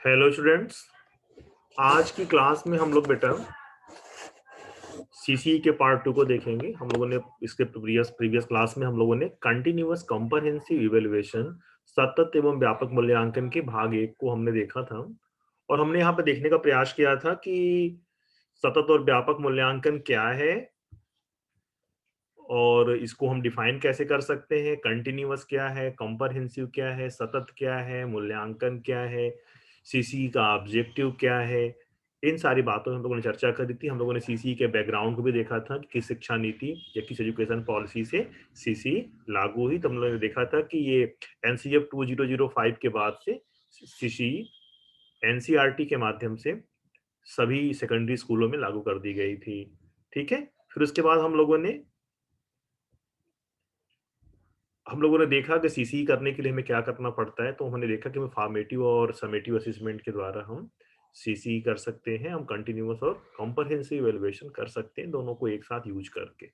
Hello students, आज की class में हम लोग बेटा सीसी के पार्ट 2 को देखेंगे। हम लोगों ने इसके प्रीवियस क्लास में हम लोगों ने कंटिन्यूअस कॉम्प्रहेंसिव इवैल्यूएशन सतत एवं व्यापक मूल्यांकन के भाग 1 को हमने देखा था और हमने यहाँ पे देखने का प्रयास किया था कि सतत और व्यापक मूल्यांकन क्या है और इसको हम डिफाइन कैसे कर सकते हैं, कंटिन्यूअस क्या है, कॉम्प्रहेंसिव क्या है, सतत क्या है, मूल्यांकन क्या है, सीसी का ऑब्जेक्टिव क्या है। इन सारी बातों में हम लोगों ने चर्चा करी थी। हम लोगों ने सीसी के बैकग्राउंड को भी देखा था कि किस शिक्षा नीति या किस एजुकेशन पॉलिसी से सीसी लागू हुई। तो हम लोगों ने देखा था कि ये एनसीएफ 2005 के बाद से सीसी एनसीईआरटी के माध्यम से सभी सेकेंडरी स्कूलों में लागू कर दी गई थी। ठीक है, फिर उसके बाद हम लोगों ने देखा कि सीसी करने के लिए हमें क्या करना पड़ता है। तो हमने देखा कि फॉर्मेटिव और समेटिव असेसमेंट के द्वारा हम सीसी कर सकते हैं, हम कंटिन्यूअस और कॉम्प्रहेंसिव इवैल्यूएशन कर सकते हैं, दोनों को एक साथ यूज करके।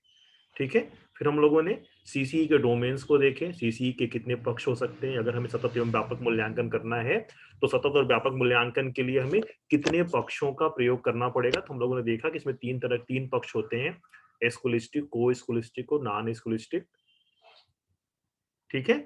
ठीक है, फिर हम लोगों ने सीसी के डोमेन्स को देखे, सीसी के कितने पक्ष हो सकते हैं। अगर हमें सतत एवं व्यापक मूल्यांकन करना है तो सतत और व्यापक मूल्यांकन के लिए हमें कितने पक्षों का प्रयोग करना पड़ेगा। तो हम लोगों ने देखा कि इसमें तीन पक्ष होते हैं, स्कूलिस्टिक, को स्कूलिस्टिक और नॉन स्कूलिस्टिक। ठीक है,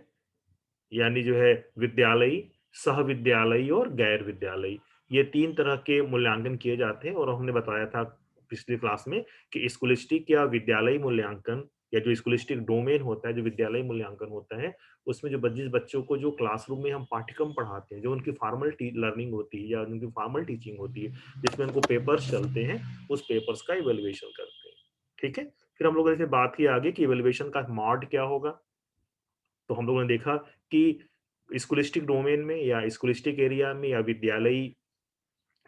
यानी जो है विद्यालयी, सहविद्यालयी और गैर विद्यालयी, ये तीन तरह के मूल्यांकन किए जाते हैं। और हमने बताया था पिछली क्लास में कि स्कूलिस्टिक या विद्यालयी मूल्यांकन या जो स्कूलिस्टिक डोमेन होता है, जो विद्यालयी मूल्यांकन होता है, उसमें जो जिस बच्चों को जो क्लासरूम में हम पाठ्यक्रम पढ़ाते हैं, जो उनकी फॉर्मल लर्निंग होती है या उनकी फॉर्मल टीचिंग होती है, जिसमें उनको पेपर्स चलते हैं, उस पेपर्स का इवेल्युएशन करते हैं। ठीक है, फिर हम लोगों ने बात की आगे कि इवेल्युएशन का मॉड क्या होगा। तो हम लोगों ने देखा कि स्कूलिस्टिक डोमेन में या स्कूलिस्टिक एरिया में या विद्यालयी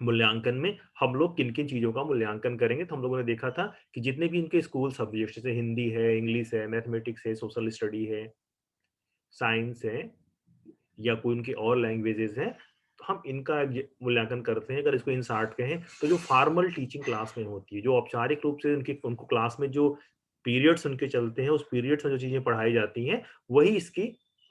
मूल्यांकन में हम लोग किन-किन चीज़ों का मूल्यांकन करेंगे। तो हम लोगों ने देखा था कि जितने भी इनके स्कूल सब्जेक्ट्स जैसे हिंदी है, इंग्लिश है, मैथमेटिक्स है, सोशल स्टडी है, साइंस है या कोई उनकी और लैंग्वेजेज़ हैं, तो हम इनका ज मूल्यांकन करते हैं। अगर इसको इन शॉर्ट कहें तो जो फॉर्मल टीचिंग क्लास में होती है, जो औपचारिक रूप से उनको क्लास में जो पीरियड्स उनके चलते हैं, उस पीरियड्स में जो चीज़ें पढ़ाई जाती हैं, वही इसकी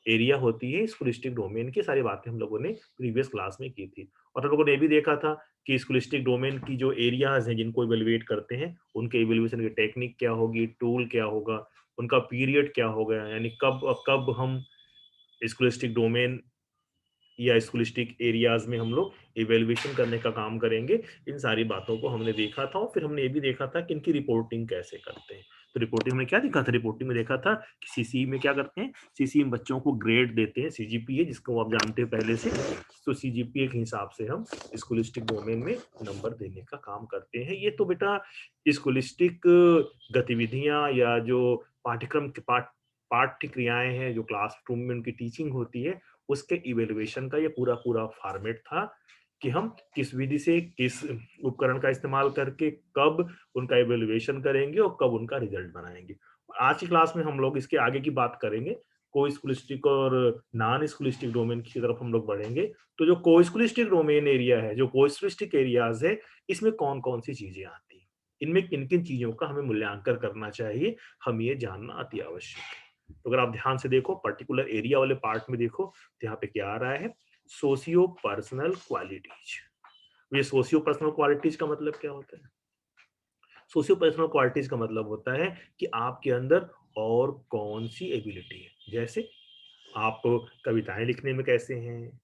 एरिया होती है। स्कूलिस्टिक डोमेन की सारी बातें हम लोगों ने प्रीवियस क्लास में की थी। और हम लोगों ने ये भी देखा था कि स्कूलिस्टिक डोमेन की जो एरियाज़ हैं, जिनको इवैल्यूएट करते हैं, उनके इवैल्यूएशन की टेक्निक क्या होगी, टूल क्या होगा, उनका पीरियड क्या होगा, यानी कब हम स्कूलिस्टिक डोमेन या स्कूलिस्टिक एरियाज में हम लोग इवैल्यूएशन करने का काम करेंगे। इन सारी बातों को हमने देखा था और फिर हमने ये भी देखा था कि इनकी रिपोर्टिंग कैसे करते हैं। तो रिपोर्टिंग में क्या देखा था, रिपोर्टिंग में देखा था कि सीसी में क्या करते हैं, सीसी में बच्चों को ग्रेड देते हैं, सीजीपीए जिसको आप जानते हो पहले से। तो सीजीपीए के हिसाब से हम स्कूलिस्टिक डोमेन में नंबर देने का काम करते हैं। ये तो बेटा स्कूलिस्टिक गतिविधियां या जो पाठ्यक्रम के पाठ्य क्रियाएं हैं, जो क्लासरूम में उनकी टीचिंग होती है, उसके इवैल्यूएशन का ये पूरा पूरा फॉर्मेट था कि हम किस विधि से किस उपकरण का इस्तेमाल करके कब उनका इवैल्यूएशन करेंगे और कब उनका रिजल्ट बनाएंगे। आज की क्लास में हम लोग इसके आगे की बात करेंगे, को स्कूलिस्टिक और नॉन स्कूलिस्टिक डोमेन की तरफ हम लोग बढ़ेंगे। तो जो को स्कूलिस्टिक डोमेन एरिया है, जो को स्कूलिस्टिक एरियाज है, इसमें कौन कौन सी चीजें आती हैं, इनमें किन किन चीजों का हमें मूल्यांकन करना चाहिए, हम ये जानना अति आवश्यक है। तो अगर आप ध्यान से देखो, पर्टिकुलर एरिया वाले पार्ट में देखो, तो यहाँ पे क्या आ रहा है, सोशियो पर्सनल क्वालिटीज। ये सोशियो पर्सनल क्वालिटीज का मतलब क्या होता है? सोशियो पर्सनल क्वालिटीज का मतलब होता है कि आपके अंदर और कौन सी एबिलिटी है। जैसे आप कविताएं लिखने में कैसे हैं,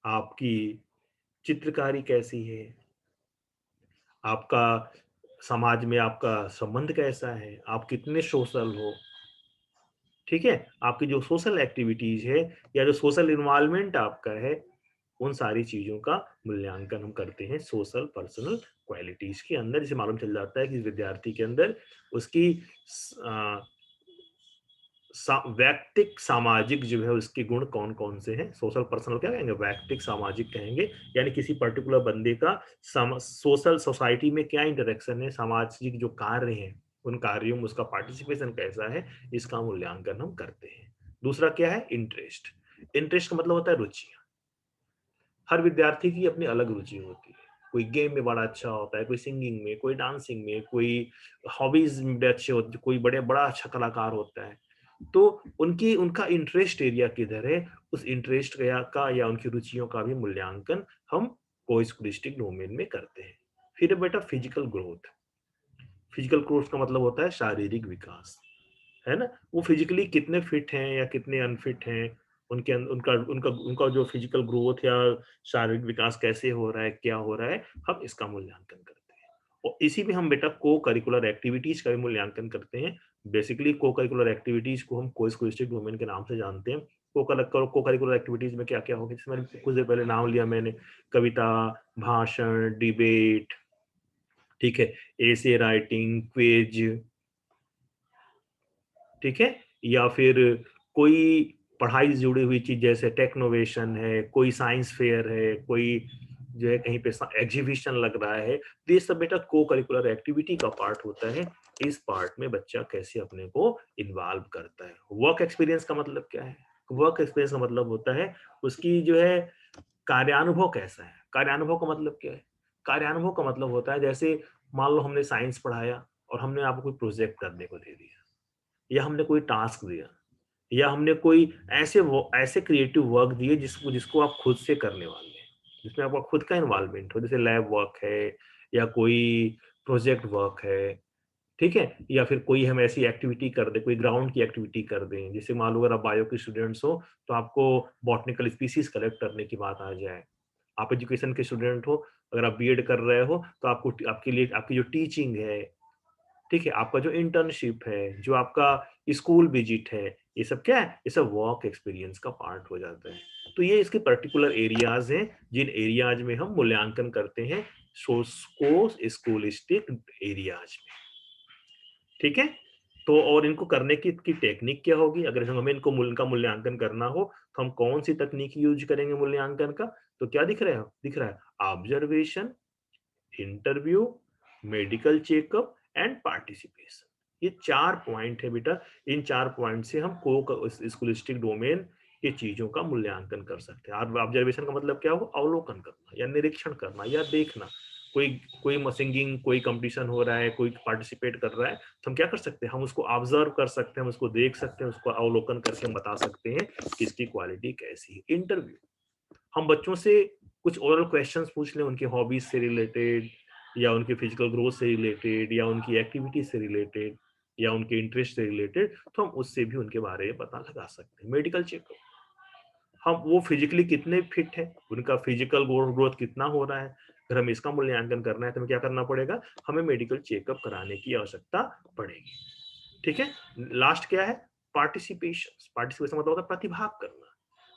आपकी चित्रकारी कैसी है, आपका समाज में आपका संबंध कैसा है, आप कितने सोशल हो। ठीक है, आपकी जो सोशल एक्टिविटीज है या जो सोशल इन्वॉल्वमेंट आपका है, उन सारी चीजों का मूल्यांकन हम करते हैं सोशल पर्सनल क्वालिटीज के अंदर। जिसे मालूम चल जाता है कि विद्यार्थी के अंदर उसकी वैयक्तिक सामाजिक जो है उसके गुण कौन कौन से हैं। सोशल पर्सनल क्या कहेंगे, वैयक्तिक सामाजिक कहेंगे, यानी किसी पर्टिकुलर बंदे का सोशल सोसाइटी में क्या इंटरेक्शन है, सामाजिक जो कार्य हैं उन कार्यों में उसका पार्टिसिपेशन कैसा है, इसका मूल्यांकन हम करते हैं। दूसरा क्या है, इंटरेस्ट। इंटरेस्ट का मतलब होता है रुचि। हर विद्यार्थी की अपनी अलग रुचि होती है। कोई गेम में बड़ा अच्छा होता है, कोई सिंगिंग में, कोई डांसिंग में, कोई हॉबीज में बड़े अच्छे होते, कोई बड़ा अच्छा कलाकार होता है। तो उनका इंटरेस्ट एरिया किधर है, उस इंटरेस्ट का या उनकी रुचियों का भी मूल्यांकन हम को स्कूलिस्टिक डोमेन में करते हैं। फिर बेटा फिजिकल ग्रोथ। फिजिकल ग्रोथ का मतलब होता है शारीरिक विकास, है ना? वो फिजिकली कितने फिट हैं या कितने अनफिट हैं, उनका उनका उनका जो फिजिकल ग्रोथ या शारीरिक विकास कैसे हो रहा है, क्या हो रहा है, हम इसका मूल्यांकन करते हैं। और इसी में हम बेटा को करिकुलर एक्टिविटीज का भी मूल्यांकन करते हैं। बेसिकली को करिकुलर एक्टिविटीज को हम को स्कॉलस्टिक डोमेन के नाम से जानते हैं। को करिकुलर एक्टिविटीज में क्या क्या होगा, जैसे मैंने कुछ देर पहले नाम लिया मैंने, कविता, भाषण, डिबेट, ठीक है, एसे राइटिंग, क्विज, ठीक है, या फिर कोई पढ़ाई से जुड़ी हुई चीज जैसे टेक्नोवेशन है, कोई साइंस फेयर है, कोई जो है कहीं पे एग्जीबिशन लग रहा है, तो ये सब बेटा को करिकुलर एक्टिविटी का पार्ट होता है। इस पार्ट में बच्चा कैसे अपने को इन्वॉल्व करता है। वर्क एक्सपीरियंस का मतलब क्या है? वर्क एक्सपीरियंस का मतलब होता है उसकी जो है कार्यानुभव कैसा है। कार्यानुभव का मतलब क्या है? कार्यानुभव का मतलब होता है जैसे मान लो हमने साइंस पढ़ाया और हमने आपको कोई प्रोजेक्ट करने को दे दिया, या हमने कोई टास्क दिया, या हमने कोई ऐसे क्रिएटिव वर्क दिए जिसको जिसको आप खुद से करने वाले हैं, जिसमें आपका खुद का इन्वॉल्वमेंट हो, जैसे लैब वर्क है या कोई प्रोजेक्ट वर्क है, ठीक है, या फिर कोई हम ऐसी एक्टिविटी कर दें, कोई ग्राउंड की एक्टिविटी कर दें, जैसे मान लो अगर आप बायो के स्टूडेंट्स हो तो आपको बॉटनिकल स्पीसीज कलेक्ट करने की बात आ जाए। आप एजुकेशन के स्टूडेंट हो, अगर आप बीएड कर रहे हो तो आपको आपके लिए आपकी जो टीचिंग है, ठीक है, आपका जो इंटर्नशिप है, जो आपका स्कूल विजिट है, ये सब क्या है, ये सब वर्क एक्सपीरियंस का पार्ट हो जाता है। तो ये इसके पर्टिकुलर एरियाज हैं जिन एरियाज में हम मूल्यांकन करते हैं स्कूलिस्टिक एरियाज में, ठीक है। तो और इनको करने की टेक्निक क्या होगी, अगर हमें इनका मूल्यांकन करना हो तो हम कौन सी तकनीक यूज करेंगे मूल्यांकन का? तो क्या दिख रहा है observation, interview, medical checkup and participation. ये 4 पॉइंट है बेटा। इन 4 पॉइंट से हम को स्कूलिस्टिक डोमेन की चीजों का मूल्यांकन कर सकते हैं। ऑब्जर्वेशन का मतलब क्या होगा? अवलोकन करना या निरीक्षण करना या देखना। कोई कोई सिंगिंग कोई कंपटीशन हो रहा है, कोई पार्टिसिपेट कर रहा है, तो हम क्या कर सकते हैं? हम उसको ऑब्जर्व कर सकते हैं, हम उसको देख सकते हैं, उसको अवलोकन करके हम बता सकते हैं कि इसकी क्वालिटी कैसी है। इंटरव्यू, हम बच्चों से कुछ ओरल क्वेश्चंस पूछ लें उनकी हॉबीज से रिलेटेड, या उनकी फिजिकल ग्रोथ से रिलेटेड, या उनकी एक्टिविटी से रिलेटेड, या उनके इंटरेस्ट से रिलेटेड, तो हम उससे भी उनके बारे में पता लगा सकते हैं। मेडिकल चेकअप, हम वो फिजिकली कितने फिट है, उनका फिजिकल ग्रोथ कितना हो रहा है, अगर हमें इसका मूल्यांकन करना है तो हमें क्या करना पड़ेगा? हमें मेडिकल चेकअप कराने की आवश्यकता पड़ेगी, ठीक है। लास्ट क्या है? पार्टिसिपेशन। पार्टिसिपेशन मतलब होता है प्रतिभाग करना।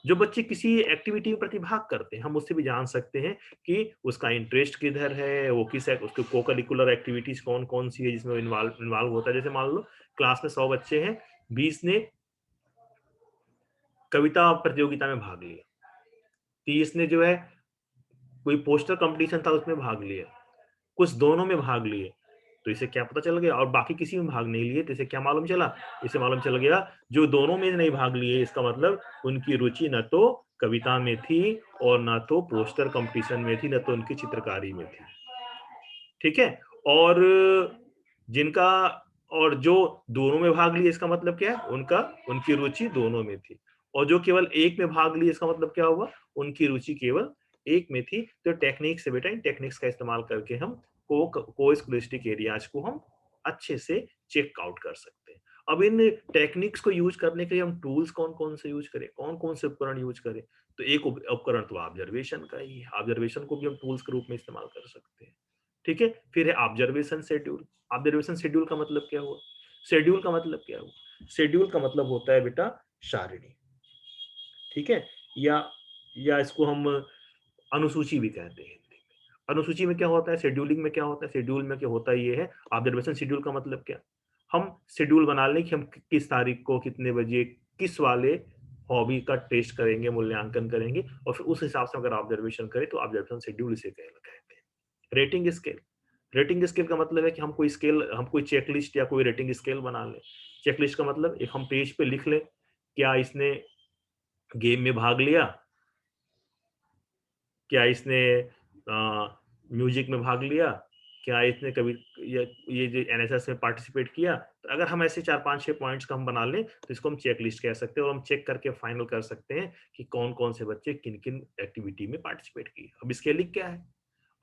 जो बच्चे किसी एक्टिविटी में प्रतिभाग करते हैं, हम उससे भी जान सकते हैं कि उसका इंटरेस्ट किधर है, वो किस उसके को करिकुलर एक्टिविटीज कौन कौन सी है जिसमें इन्वॉल्व होता है। जैसे मान लो क्लास में 100 बच्चे हैं, 20 ने कविता प्रतियोगिता में भाग लिया, 30 ने जो है कोई पोस्टर कंपटीशन था उसमें भाग लिया, कुछ दोनों में भाग लिए, तो इसे क्या पता चल गया, और बाकी किसी में भाग नहीं लिए, तो इसे क्या मालूम चला? इसे मालूम चल गया जो दोनों में नहीं भाग लिए, इसका मतलब उनकी रुचि न तो कविता में थी और ना तो पोस्टर कंपटीशन में थी, न तो उनकी चित्रकारी में थी, ठीक है। और जिनका और जो दोनों में भाग लिए, इसका मतलब क्या है? उनकी रुचि दोनों में थी। और जो केवल एक में भाग लिए, इसका मतलब क्या हुआ? उनकी रुचि केवल एक में थी। तो टेक्निक से बेटा, इन टेक्निक्स का इस्तेमाल करके हम को स्कॉलस्टिक एरियाज को हम अच्छे से चेक आउट कर सकते हैं। अब इन टेक्निक्स को यूज करने के लिए हम टूल्स कौन कौन से यूज करें, कौन कौन से उपकरण यूज करें? तो एक उपकरण तो ऑब्जर्वेशन का ही है, ऑब्जर्वेशन को भी हम टूल्स के रूप में इस्तेमाल कर सकते हैं, ठीक है। फिर है ऑब्जर्वेशन शेड्यूल। ऑब्जर्वेशन शेड्यूल का मतलब क्या हुआ? शेड्यूल का मतलब क्या हुआ? शेड्यूल का मतलब होता है बेटा सारणी, ठीक है, या इसको हम अनुसूची भी कहते हैं हिंदी में। अनुसूची में क्या होता है? शेड्यूलिंग में क्या होता है? शेड्यूल में क्या होता है ये है ऑब्जर्वेशन शेड्यूल का मतलब क्या? हम शेड्यूल बना लें कि हम किस तारीख को कितने बजे किस वाले हॉबी का टेस्ट करेंगे, मूल्यांकन करेंगे, और फिर उस हिसाब से अगर ऑब्जर्वेशन करें तो ऑब्जर्वेशन शेड्यूल इसे कहते हैं। Rating scale. रेटिंग स्केल का मतलब है कि हम कोई चेकलिस्ट या कोई रेटिंग स्केल बना लें। चेकलिस्ट का मतलब एक हम पेज पे लिख लें, क्या इसने गेम में भाग लिया, क्या इसने म्यूजिक में भाग लिया, क्या इसने कभी ये जो एनएसएस में पार्टिसिपेट किया? तो अगर हम ऐसे 4, 5, 6 पॉइंट्स का हम बना लें, तो इसको हम चेक लिस्ट कह सकते हैं और हम चेक करके फाइनल कर सकते हैं कि कौन-कौन से बच्चे किन-किन एक्टिविटी में पार्टिसिपेट किए। अब स्केलिंग क्या है?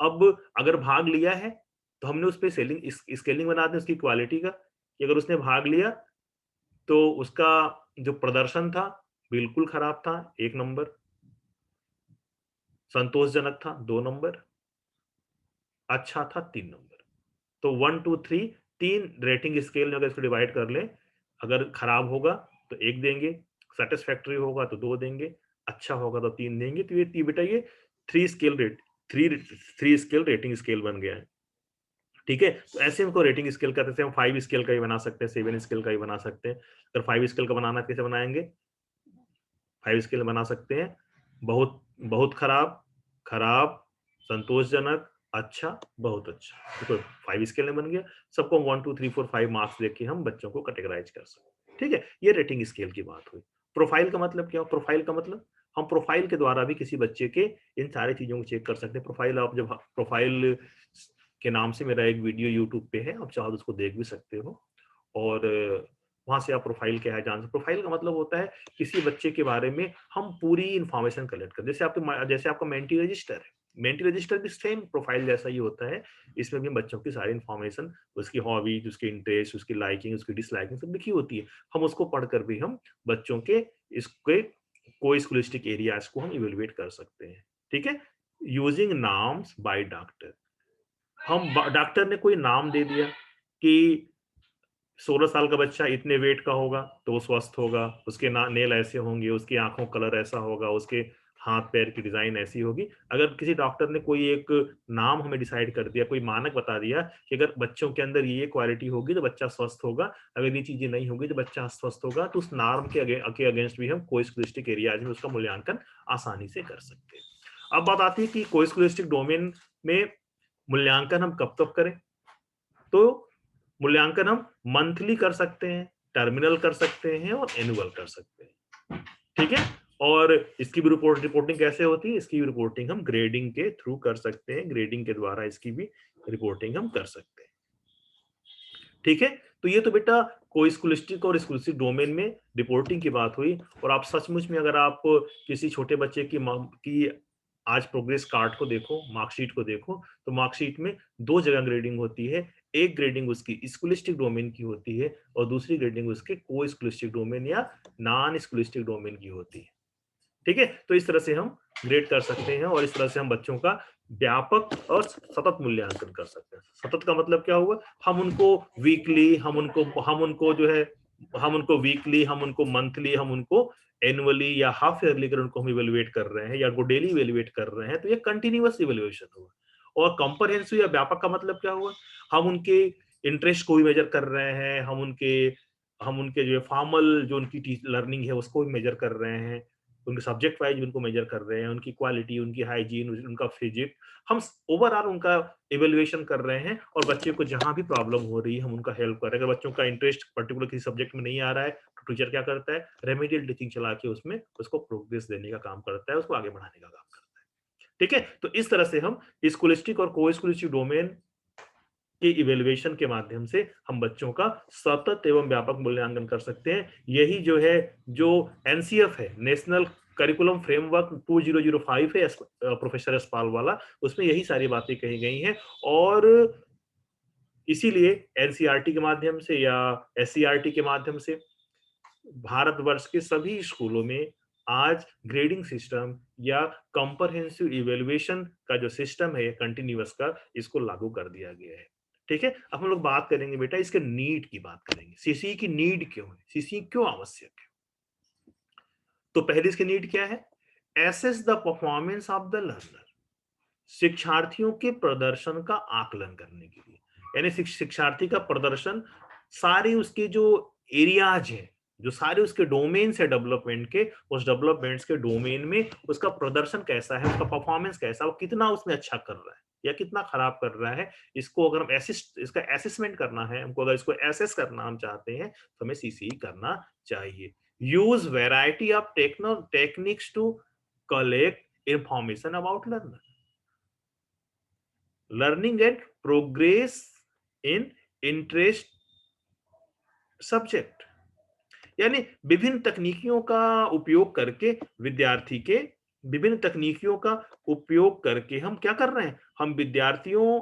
अब अगर भाग लिया है, तो हमने उस पे स्केलिंग बना दें उसकी क्वालिटी का, कि अगर उसने भाग लिया, तो उसका जो प्रदर्शन था, बिल्कुल खराब था, 1 नंबर, संतोषजनक था, 2 नंबर, अच्छा था, 3 नंबर। तो 1, 2, 3 3 रेटिंग स्केल में अगर इसको डिवाइड कर लें, अगर खराब होगा तो 1 देंगे, सैटिस्फैक्टरी होगा तो 2 देंगे, अच्छा होगा तो 3 देंगे। तो ये बेटा ये 3 scale rate 3 3 scale rating scale बन गया है। ठीक है? तो ऐसे इनको रेटिंग स्केल का जैसे हम 5 स्केल का भी बना सकते हैं, 7 स्केल का भी बना सकते हैं। अगर 5 स्केल का बनाना है कैसे बनाएँगे? 5 स्केल बना सकते हैं। बहुत बहुत खराब, खराब, संतोषजनक, अच्छा, बहुत अच्छा। देखो 5 स्केल में बन गया। सबको 1, 2, 3, 4, 5 मार्क्स देके हम बच्चों को कैटेगराइज़ कर सकते हैं। ठीक है? ये रेटिंग स्केल की बात हुई। प्रोफाइल का मतलब क्या? प्रोफाइल का मतलब हम प्रोफाइल के द्वारा भी किसी बच्चे के इन सारी चीज़ों को चेक कर सकते हैं। प्रोफाइल आप जब प्रोफाइल के नाम से मेरा एक वीडियो यूट्यूब पे है, आप चाहो तो उसको देख भी सकते हो और वहाँ से आप प्रोफाइल क्या है जान सकते। प्रोफाइल का मतलब होता है किसी बच्चे के बारे में हम पूरी इन्फॉर्मेशन कलेक्ट करें। जैसे आपका मेंटी रजिस्टर है, मेंटी रजिस्टर भी सेम प्रोफाइल जैसा ही होता है। इसमें भी हम बच्चों की सारी इन्फॉर्मेशन, उसकी हॉबीज, उसके इंटरेस्ट, उसकी लाइकिंग, उसकी डिसलाइकिंग सब लिखी होती है। हम उसको पढ़कर भी हम बच्चों के इसके को स्कॉलस्टिक एरियाज को हम इवेलुएट कर सकते हैं। ठीक है? Using names by doctor. Doctor ने कोई नाम दे दिया कि 16 साल का बच्चा इतने वेट का होगा तो वो स्वस्थ होगा, उसके ना नेल ऐसे होंगे, उसकी आँखों का कलर ऐसा होगा, उसके हाथ-पैर की डिज़ाइन ऐसी होगी। अगर किसी डॉक्टर ने कोई एक नाम हमें डिसाइड कर दिया, कोई मानक बता दिया कि अगर बच्चों के अंदर ये क्वालिटी होगी तो बच्चा स्वस्थ होगा, अगर ये चीज़ें नहीं होंगी तो बच्चा अस्वस्थ होगा, तो उस नॉर्म के अगेंस्ट भी हम कोई स्कॉलस्टिक एरियाज़ में उसका मूल्यांकन आसानी से कर सकते हैं। अब बात आती है कि कोई स्कॉलस्टिक डोमेन में मूल्यांकन हम कब-कब करें? तो मूल्यांकन हम मंथली कर सकते हैं, टर्मिनल कर सकते हैं और एनुअल कर सकते हैं। ठीक है? और इसकी भी रिपोर्टिंग कैसे होती है? इसकी भी रिपोर्टिंग हम ग्रेडिंग के थ्रू कर सकते हैं। ग्रेडिंग के द्वारा इसकी भी रिपोर्टिंग हम कर सकते हैं। ठीक है? तो ये तो बेटा कोई स्कॉलस्टिक और स्कॉलस्टिक डोमेन में रिपोर्टिंग की बात हुई और आप सचमुच में अगर आप किसी छोटे बच्चे की आज प्रोग्रेस कार्ड को देखो, मार्कशीट को देखो, तो मार्कशीट में 2 जगह ग्रेडिंग होती है। एक ग्रेडिंग उसकी स्कॉलस्टिक डोमेन की होती है और दूसरी ग्रेडिंग उसके को स्कॉलस्टिक डोमेन या नॉन स्कॉलस्टिक डोमेन की होती है। ठीक है? तो इस तरह से हम ग्रेड कर सकते हैं और इस तरह से हम बच्चों का व्यापक और सतत मूल्यांकन कर सकते हैं। सतत का मतलब क्या हुआ? हम उनको वीकली, हम उनको जो है हम उनको वीकली, हम उनको मंथली, हम उनको एनुअली या हाफ ईयरली अगर उनको हम इवैल्यूएट कर रहे हैं या उनको डेली इवैल्यूएट कर रहे हैं, तो ये कंटीन्यूअस इवैल्यूएशन हुआ। और कॉम्प्रिहेंसिव या व्यापक का मतलब क्या हुआ? हम उनके इंटरेस्ट को भी मेजर कर रहे हैं, हम उनके जो है फॉर्मल जो उनकी लर्निंग है उसको भी मेजर कर रहे हैं। उनके सब्जेक्ट वाइज उनको मेजर कर रहे हैं, उनकी क्वालिटी, उनकी हाइजीन, उनका फिजिक, हम ओवरऑल उनका इवैल्यूएशन कर रहे हैं और बच्चे को जहाँ भी प्रॉब्लम हो रही है हम उनका हेल्प कर रहे हैं। अगर बच्चों का इंटरेस्ट पर्टिकुलर किसी सब्जेक्ट में नहीं आ रहा है, तो टीचर क्या करता है? रेमेडियल टीचिंग चला के उसमें उसको प्रोग्रेस देने का काम करता है, उसको आगे बढ़ाने का काम करता है। ठीक है? तो इस तरह से हम स्कॉलस्टिक और को स्कॉलस्टिक डोमेन के इवैल्यूएशन के माध्यम से हम बच्चों का सतत एवं व्यापक मूल्यांकन कर सकते हैं। यही जो है, जो एनसीएफ है, नेशनल करिकुलम फ्रेमवर्क 2005 है, प्रोफेसर यशपाल वाला, उसमें यही सारी बातें कही गई हैं और इसीलिए एनसीईआरटी के माध्यम से या एससीईआरटी के माध्यम से भारतवर्ष के सभी स्कूलों में आज ग्रेडिंग सिस्टम या कॉम्प्रहेंसिव इवैल्यूएशन का जो सिस्टम है कंटीन्यूअस का, इसको लागू कर दिया गया है। ठीक है? अब हम लोग बात करेंगे बेटा इसके नीड की बात करेंगे। सीसीई की नीड क्यों है? सीसीई क्यों आवश्यक है? तो पहली इसकी नीड क्या है? Assess the performance of the learner. शिक्षार्थियों के प्रदर्शन का आकलन करने के लिए, यानी शिक्षार्थी का प्रदर्शन, सारे उसके जो एरियाज हैं, जो सारे उसके डोमेन्स है डेवलपमेंट के, उस डेवलपमेंट्स के डोमेन में उसका प्रदर्शन कैसा है, उसका परफॉर्मेंस कैसा है, वो कितना उसमें अच्छा कर रहा है या कितना खराब कर रहा है। इसको अगर हम इसका असेसमेंट करना है, हमको अगर इसको एसेस करना हम चाहते हैं, तो हमें सीसीई करना चाहिए। Use variety of techniques to collect information about learner. Learning and progress in interest subject. यानी विभिन्न तकनीकियों का उपयोग करके विद्यार्थी के विभिन्न तकनीकियों का उपयोग करके हम क्या कर रहे हैं, हम विद्यार्थियों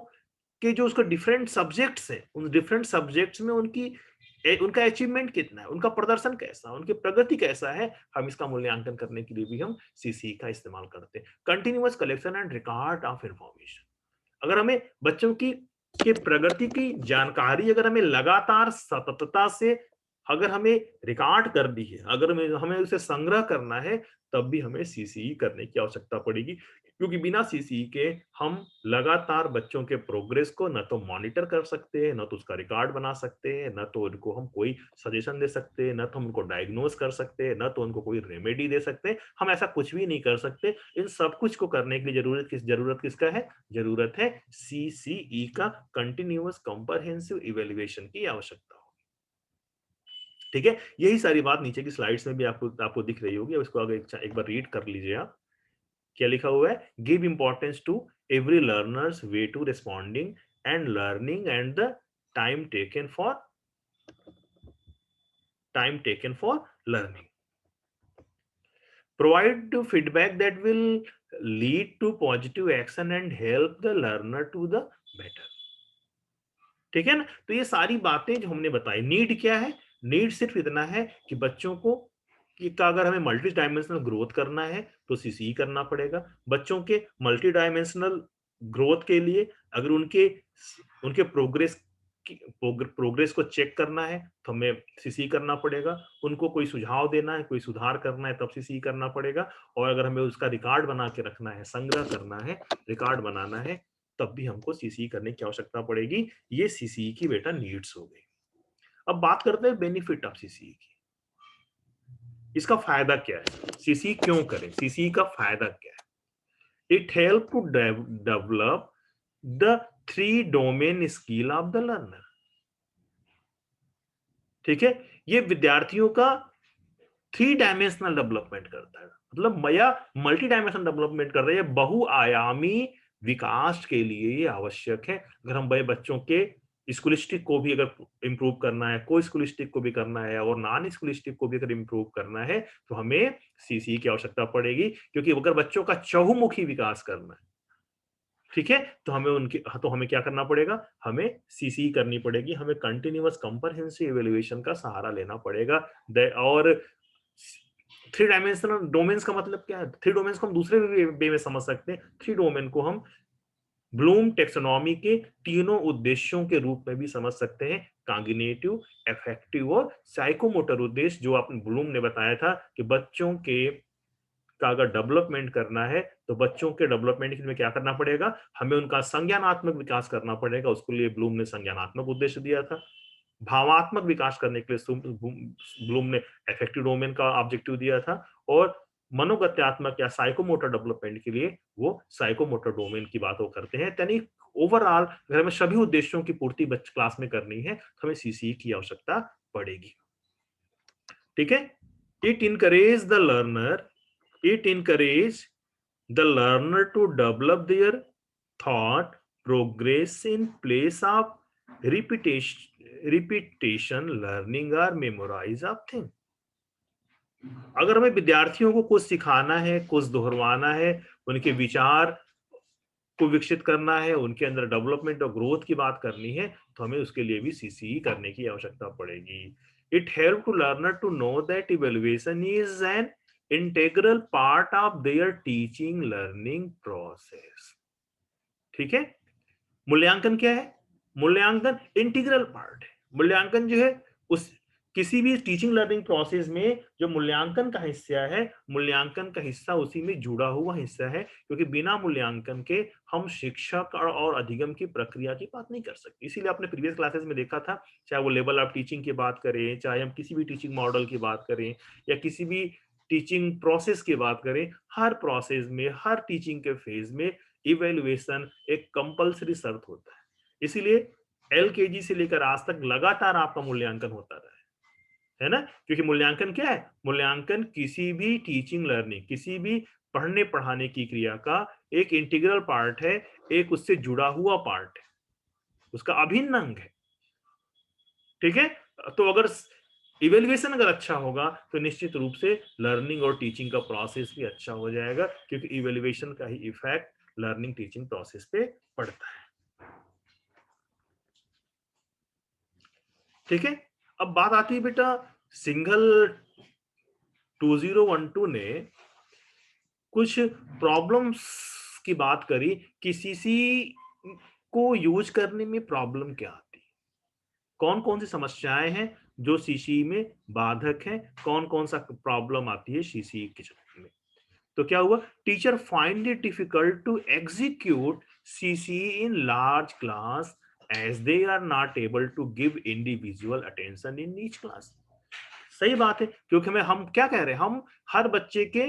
के जो उसका डिफरेंट सब्जेक्ट्स है, उन डिफरेंट सब्जेक्ट्स में उनका अचीवमेंट कितना है, उनका प्रदर्शन कैसा, उनकी प्रगति कैसा है, हम इसका मूल्यांकन करने के लिए भी हम सीसी का इस्तेमाल करते हैं। Continuous collection and record of information. अगर हमें बच्चों की के प्रगति की जानकारी अगर हमें लगातार सततता से अगर हमें रिकॉर्ड कर दी है, अगर हमें उसे संग्रह करना है, तब भी हमें सीसीई करने की आवश्यकता पड़ेगी, क्योंकि बिना सीसीई के हम लगातार बच्चों के प्रोग्रेस को न तो मॉनिटर कर सकते हैं, न तो उसका रिकॉर्ड बना सकते हैं, न तो उनको हम कोई सजेशन दे सकते हैं, न तो हम उनको डायग्नोज कर सकते हैं, न तो उनको कोई रेमेडी दे सकते हैं। हम ऐसा कुछ भी नहीं कर सकते। इन सब कुछ को करने के लिए जरूरत किसका है? जरूरत है सीसीई का, कंटिन्यूअस कॉम्प्रहेंसिव इवेल्युएशन की आवश्यकता हो। ठीक है, यही सारी बात नीचे की स्लाइड्स में भी आपको दिख रही होगी। अब इसको आगे एक बार रीड कर लीजिए आप। क्या लिखा हुआ है? Give importance to every learners way to responding and learning and the time taken for learning. Provide feedback that will lead to positive action and help the learner to the better। ठीक है ना? तो ये सारी बातें जो हमने बताई, नीड क्या है? नीड सिर्फ इतना है कि बच्चों को अगर हमें मल्टी डायमेंशनल ग्रोथ करना है तो सीसीई करना पड़ेगा। बच्चों के मल्टी डायमेंशनल ग्रोथ के लिए अगर उनके प्रोग्रेस को चेक करना है तो हमें सीसीई करना पड़ेगा। उनको कोई सुझाव देना है, कोई सुधार करना है, तब सीसीई करना पड़ेगा। और अगर हमें उसका रिकॉर्ड बना के रखना है, संग्रह करना है, रिकॉर्ड बनाना है, तब भी हमको सीसीई करने की आवश्यकता पड़ेगी। ये सीसीई की बेटा नीड्स हो गई। अब बात करते हैं बेनिफिट ऑफ सीसीई की। इसका फायदा क्या है? सीसीई क्यों करें? सीसीई का फायदा क्या है? It help to develop the 3 domain skill of the learner. ठीक है, ये विद्यार्थियों का 3 डायमेंशनल डेवलपमेंट करता है, मतलब या मल्टी डायमेंशनल डेवलपमेंट कर रहा है। बहुआयामी विकास के लिए ये आवश्यक है। अगर हम बच्चों के स्कूलिस्टिक को भी अगर इंप्रूव करना है, को स्कूलिस्टिक को भी करना है और नॉन स्कूलिस्टिक को भी अगर इंप्रूव करना है, तो हमें सीसीई की आवश्यकता पड़ेगी। क्योंकि अगर बच्चों का चहुमुखी विकास करना है, ठीक है, तो हमें क्या करना पड़ेगा? हमें सीसीई करनी पड़ेगी। हमें कंटिन्यूअस कंप्रहेंसिव इवैल्यूएशन का सहारा लेना पड़ेगा। और 3 डायमेंशनल डोमेन्स का मतलब क्या है? 3 डोमेन्स को हम दूसरे वे में समझ सकते हैं। 3 डोमेन को हम ब्लूम टेक्सोनॉमी के तीनों उद्देश्यों के रूप में भी समझ सकते हैं, कॉग्निटिव, अफेक्टिव और साइकोमोटर उद्देश्य। जो आपने ब्लूम ने बताया था कि बच्चों के का अगर डेवलपमेंट करना है तो बच्चों के डेवलपमेंट के लिए क्या करना पड़ेगा? हमें उनका संज्ञानात्मक विकास करना पड़ेगा। उसके लिए ब्लूम ने संज्ञानात्मक उद्देश्य दिया था। भावात्मक विकास करने के लिए ब्लूम ने अफेक्टिव डोमेन का ऑब्जेक्टिव दिया था। और मनोगत्यात्मक या साइकोमोटर डेवलपमेंट के लिए वो साइकोमोटर डोमेन की बात वो करते हैं। यानी ओवरऑल अगर हमें सभी उद्देश्यों की पूर्ति क्लास में करनी है तो हमें सीसीई की आवश्यकता पड़ेगी। ठीक है, it encourage the learner to develop their thought progress in place of repetition learning or memorize of thing। अगर हमें विद्यार्थियों को कुछ सिखाना है, कुछ दोहराना है, उनके विचार को विकसित करना है, उनके अंदर डेवलपमेंट और ग्रोथ की बात करनी है, तो हमें उसके लिए भी सीसीई करने की आवश्यकता पड़ेगी। It help to learner to know that evaluation is an integral part of their teaching learning process. ठीक है, मूल्यांकन क्या है? मूल्यांकन इंटीग्रल पार्ट है। मूल्यांकन जो है उस किसी भी टीचिंग लर्निंग प्रोसेस में जो मूल्यांकन का हिस्सा है, मूल्यांकन का हिस्सा उसी में जुड़ा हुआ हिस्सा है। क्योंकि बिना मूल्यांकन के हम शिक्षक और अधिगम की प्रक्रिया की बात नहीं कर सकते। इसीलिए आपने प्रीवियस क्लासेस में देखा था, चाहे वो लेवल ऑफ टीचिंग की बात करें, चाहे हम किसी भी टीचिंग मॉडल की बात करें या किसी भी टीचिंग प्रोसेस की बात करें, हर प्रोसेस में, हर टीचिंग के फेज में इवैल्यूएशन एक कंपल्सरी शर्त होता है। इसीलिए एलकेजी से लेकर आज तक लगातार आपका मूल्यांकन होता रहा है ना? क्योंकि मूल्यांकन क्या है? मूल्यांकन किसी भी टीचिंग लर्निंग, किसी भी पढ़ने पढ़ाने की क्रिया का एक इंटीग्रल पार्ट है, एक उससे जुड़ा हुआ पार्ट है। उसका अभिन्न अंग है। ठीक है, तो अगर इवेल्युएशन अगर अच्छा होगा तो निश्चित रूप से लर्निंग और टीचिंग का प्रोसेस भी अच्छा हो जाएगा, क्योंकि इवेल्युएशन का ही इफेक्ट लर्निंग टीचिंग प्रोसेस पे पड़ता है। ठीक है, अब बात आती है बेटा, सिंगल 2012 ने कुछ प्रॉब्लम्स की बात करी कि सीसी को यूज करने में प्रॉब्लम क्या आती है, कौन कौन सी समस्याएं हैं जो सीसी में बाधक हैं, कौन कौन सा प्रॉब्लम आती है सीसी के चक्कर में। तो क्या हुआ, teacher find it difficult to execute CC in large class as they are not able to give individual attention in each class. सही बात है, क्योंकि हम क्या कह रहे हैं, हम हर बच्चे के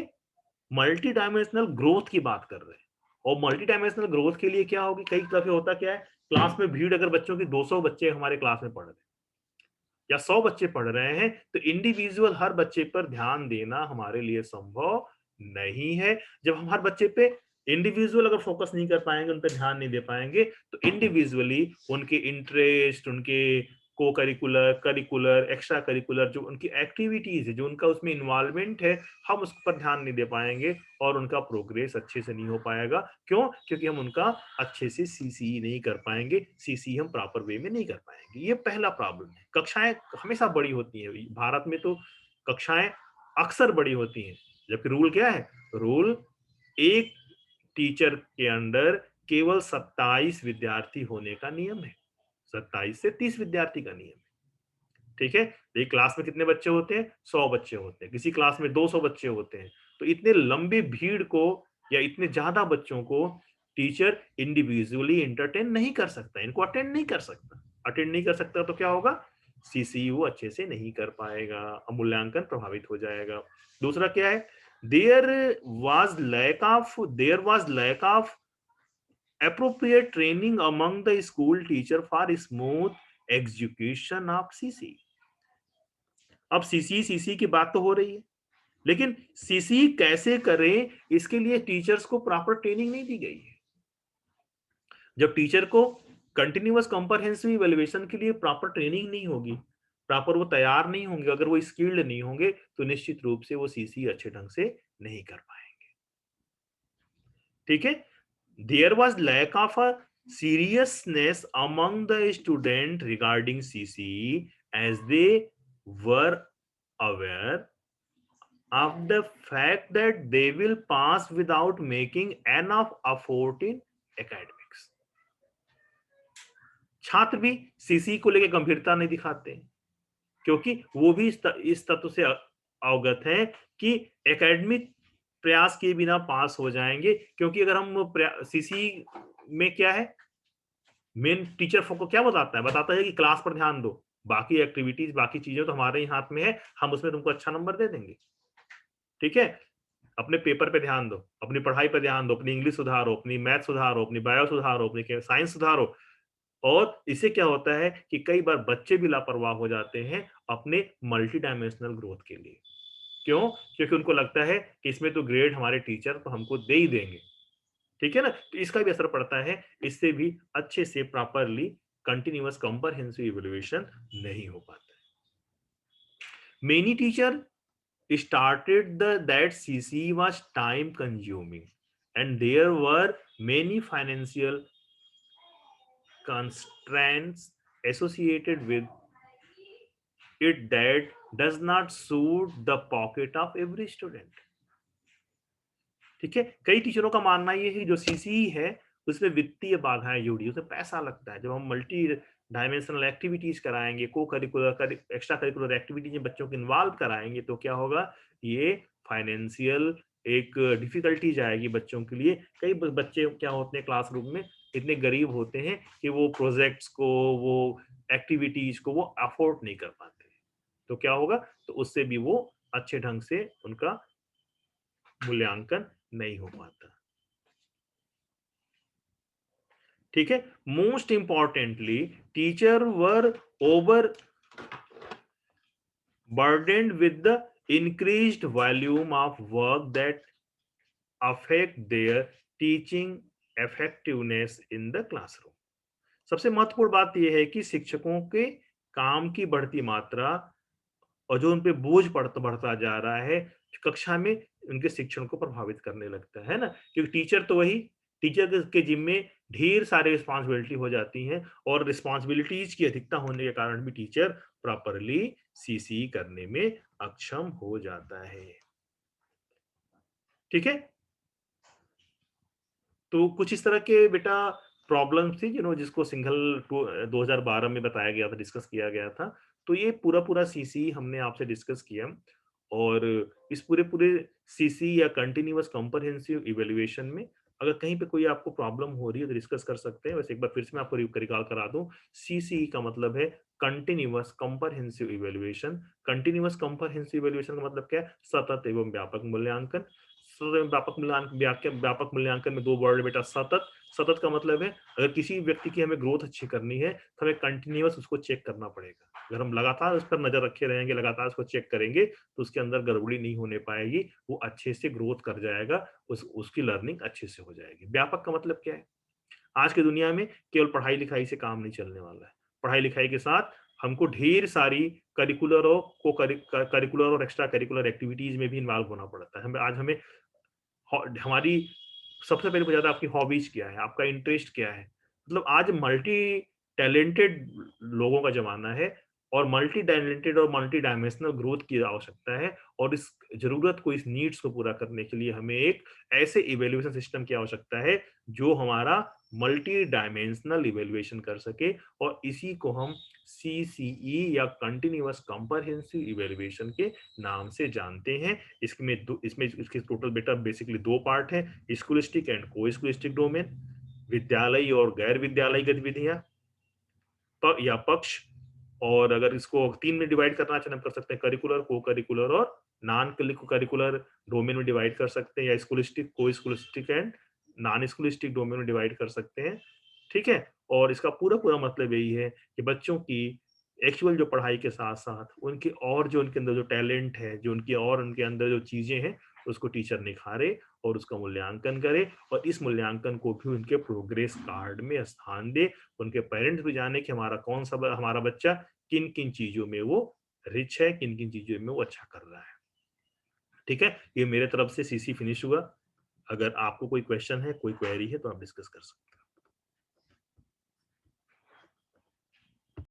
मल्टी डायमेंशनल ग्रोथ की बात कर रहे हैं। और मल्टी डायमेंशनल ग्रोथ के लिए क्या होगी, कई दफे होता क्या है, क्लास में भीड़ अगर बच्चों की 200 बच्चे हमारे क्लास में पढ़ रहे हैं या 100 बच्चे पढ़ रहे हैं, तो इंडिविजुअल हर बच्चे पर ध्यान देना हमारे लिए संभव नहीं है। जब हम हर बच्चे पे इंडिविजुअल अगर फोकस नहीं कर पाएंगे, उन पर ध्यान नहीं दे पाएंगे, तो इंडिविजुअली उनके इंटरेस्ट, उनके को करिकुलर, करिकुलर, एक्स्ट्रा करिकुलर जो उनकी एक्टिविटीज है, जो उनका उसमें इन्वॉल्वमेंट है, हम उस पर ध्यान नहीं दे पाएंगे और उनका प्रोग्रेस अच्छे से नहीं हो पाएगा। क्यों? क्योंकि हम उनका अच्छे से सीसी नहीं कर पाएंगे, सीसी हम प्रॉपर वे में नहीं कर पाएंगे। ये पहला प्रॉब्लम है। कक्षाएं हमेशा बड़ी होती हैं, भारत में तो कक्षाएं अक्सर बड़ी होती हैं, जबकि रूल क्या है, रूल एक टीचर के अंडर केवल 27 विद्यार्थी होने का नियम है, 27 से 30 विद्यार्थी का नियम है। ठीक है, एक क्लास में कितने बच्चे होते हैं, 100 बच्चे होते हैं, किसी क्लास में 200 बच्चे होते हैं। तो इतने लंबी भीड़ को या इतने ज्यादा बच्चों को टीचर इंडिविजुअली एंटरटेन नहीं कर सकता, इनको अटेंड नहीं कर सकता। अटेंड नहीं कर सकता तो क्या होगा, सीसीयू अच्छे से नहीं कर पाएगा, मूल्यांकन प्रभावित हो जाएगा। दूसरा क्या है, there was lack of appropriate training among the school teacher for smooth execution of CC. अब सीसी की बात तो हो रही है, लेकिन सीसी कैसे करें, इसके लिए टीचर्स को प्रॉपर ट्रेनिंग नहीं दी गई है। जब टीचर को कंटिन्यूअस कॉम्प्रहेंसिव इवैल्यूएशन के लिए प्रॉपर ट्रेनिंग नहीं होगी, प्रॉपर वो तैयार नहीं होंगे, अगर वो स्किल्ड नहीं होंगे, तो निश्चित रूप से वो सीसी अच्छे ढंग से नहीं कर पाएंगे। ठीक है, there was lack of a seriousness among the student regarding CCE, as they were aware of the fact that they will pass without making enough effort in academics। छात्र भी सीसी को लेकर गंभीरता नहीं दिखाते, क्योंकि वो भी इस तत्व से अवगत हैं कि एकेडमिक प्रयास किए बिना पास हो जाएंगे। क्योंकि अगर हम सीसी में क्या है, मेन टीचर को क्या बताता है कि क्लास पर ध्यान दो, बाकी एक्टिविटीज, बाकी चीजें तो हमारे ही हाथ में है, हम उसमें तुमको अच्छा नंबर दे देंगे। ठीक है, अपने पेपर पे ध्यान दो, अपनी पढ़ाई पे ध्यान दो, अपनी इंग्लिश सुधारो, अपनी मैथ सुधारो, अपनी बायो सुधारो, अपनी साइंस सुधारो। और इससे क्या होता है कि कई बार बच्चे भी लापरवाह हो जाते हैं अपने मल्टी डायमेंशनल ग्रोथ के लिए। क्यों? क्योंकि उनको लगता है कि इसमें तो ग्रेड हमारे टीचर तो हमको दे ही देंगे। ठीक है ना, तो इसका भी असर पड़ता है, इससे भी अच्छे से प्रॉपरली कंटिन्यूअस कॉम्प्रहेंसिव इवैल्यूएशन नहीं हो पाता है। Many teacher started that CC was time consuming and there were many financial constraints associated with it that does not suit the pocket of every student। ठीक है, कई टीचरों का मानना ये है जो सीसी है उसमें वित्तीय बाधाएं जुड़ी, उसमें पैसा लगता है। जब हम मल्टी डायमेंशनल एक्टिविटीज कराएंगे, को करिकुलर, एक्स्ट्रा करिकुलर एक्टिविटीज में बच्चों को इन्वॉल्व कराएंगे, तो क्या होगा, ये फाइनेंशियल एक डिफिकल्टीज आएगी बच्चों के लिए। कई बच्चे क्या होते हैं क्लासरूम में, इतने गरीब होते हैं कि वो प्रोजेक्ट्स को, वो एक्टिविटीज को वो अफोर्ड नहीं कर पाते। तो क्या होगा, तो उससे भी वो अच्छे ढंग से उनका मूल्यांकन नहीं हो पाता। ठीक है, most importantly teacher were over burdened with the increased volume of work that affect their teaching effectiveness in the classroom। सबसे महत्वपूर्ण बात ये है कि शिक्षकों के काम की बढ़ती मात्रा और जो उन पे बोझ बढ़ता जा रहा है, कक्षा में उनके शिक्षण को प्रभावित करने लगता है ना? क्योंकि टीचर तो वही, टीचर के ज़िम्मे ढेर सारी रिस्पॉन्सिबिलिटी हो जाती हैं और रिस्पॉन्सिबिलिटीज़ की अधिकता होने के कारण भी टीचर प्रॉपरली सीसी करने में अक्षम हो जाता है। ठीक है? तो कुछ इस तरह के बेटा प्रॉब्लम्स थी जिसको सिंघल 2012 में बताया गया था, डिस्कस किया गया था। तो ये पूरा-पूरा सीसी हमने आपसे डिस्कस किया और इस पूरे-पूरे सीसी या कंटीन्यूअस कॉम्प्रिहेंसिव इवैल्यूएशन में अगर कहीं पे कोई आपको प्रॉब्लम हो रही है तो डिस्कस कर सकते हैं। वैसे एक बार फिर से मैं आपको रिकॉल करा दूँ, सीसी का मतलब है continuous comprehensive evaluation. Continuous comprehensive evaluation का मतलब क्या है? सतत एवं व्यापक मूल्यांकन। व्यापक मूल्यांकन में 2 वर्ड बेटा सतत। सतत का मतलब है अगर किसी व्यक्ति की हमें ग्रोथ अच्छी करनी है, तो हमें कंटीन्यूअस उसको चेक करना पड़ेगा। अगर हम लगातार उस पर नज़र रखे रहेंगे, लगातार उसको चेक करेंगे, तो उसके अंदर गड़बड़ी नहीं होने पाएगी, वो अच्छे से ग्रोथ कर जाएगा, उसकी लर्निंग अच्छे से हो जाएगी। व्यापक का मतलब क्या है? आज की दुनिया में केवल पढ़ाई-लिखाई से काम नहीं चलने वाला है। पढ़ाई-लिखाई के साथ हमको ढेर सारी करिकुलर और करिकुलर और एक्स्ट्रा करिकुलर एक्टिविटीज़ में भी इन्वॉल्व होना पड़ता है। हमें हमारी सबसे पहले पूछा जाता है आपकी हॉबीज़ क्या है? आपका इंटरेस्ट क्या है? मतलब आज मल्टी टैलेंटेड लोगों का ज़माना है और मल्टी टैलेंटेड और मल्टी डायमेंशनल ग्रोथ की आवश्यकता है और इस ज़रूरत को, इस नीड्स को पूरा करने के लिए हमें एक ऐसे इवैल्यूएशन सिस्टम की आवश्यकता है, जो हमारा मल्टी डायमेंशनल इवैल्यूएशन कर सके और इसी को हम सीसीई या कंटीन्यूअस कॉम्प्रिहेंसिव इवैल्यूएशन के नाम से जानते हैं। इसमें इसके टोटल बेटा बेसिकली 2 पार्ट हैं, स्कॉलास्टिक एंड को-स्कॉलास्टिक डोमेन, विद्यालयी और गैर विद्यालयी गतिविधियाँ या पक्ष और अगर इसको 3 में डिवाइड करना चाहें हम कर सकते हैं करिकुलर, को-करिकुलर और नॉन करिकुलर डोमेन में डिवाइड कर सकते हैं या scholastic, co-scholastic and non scholastic domain में डिवाइड कर सकते हैं। ठीक है? और इसका पूरा-पूरा मतलब यही है कि बच्चों की एक्चुअल जो पढ़ाई के साथ-साथ उनके और जो उनके अंदर जो टैलेंट है, जो उनके अंदर जो चीज़ें हैं, उसको टीचर निखारे और उसका मूल्यांकन करे और इस मूल्यांकन को भी उनके प्रोग्रेस कार्ड में स्थान दे। उनके पेरेंट्स भी जाने कि हमारा बच्चा किन-किन चीज़ों में वो रिच है, किन-किन चीज़ों में वो अच्छा कर रहा है। ठीक है? ये मेरे तरफ से सीसी फिनिश हुआ। अगर आपको कोई क्वेश्चन है, कोई क्वेरी है तो आप डिस्कस कर सकते हैं।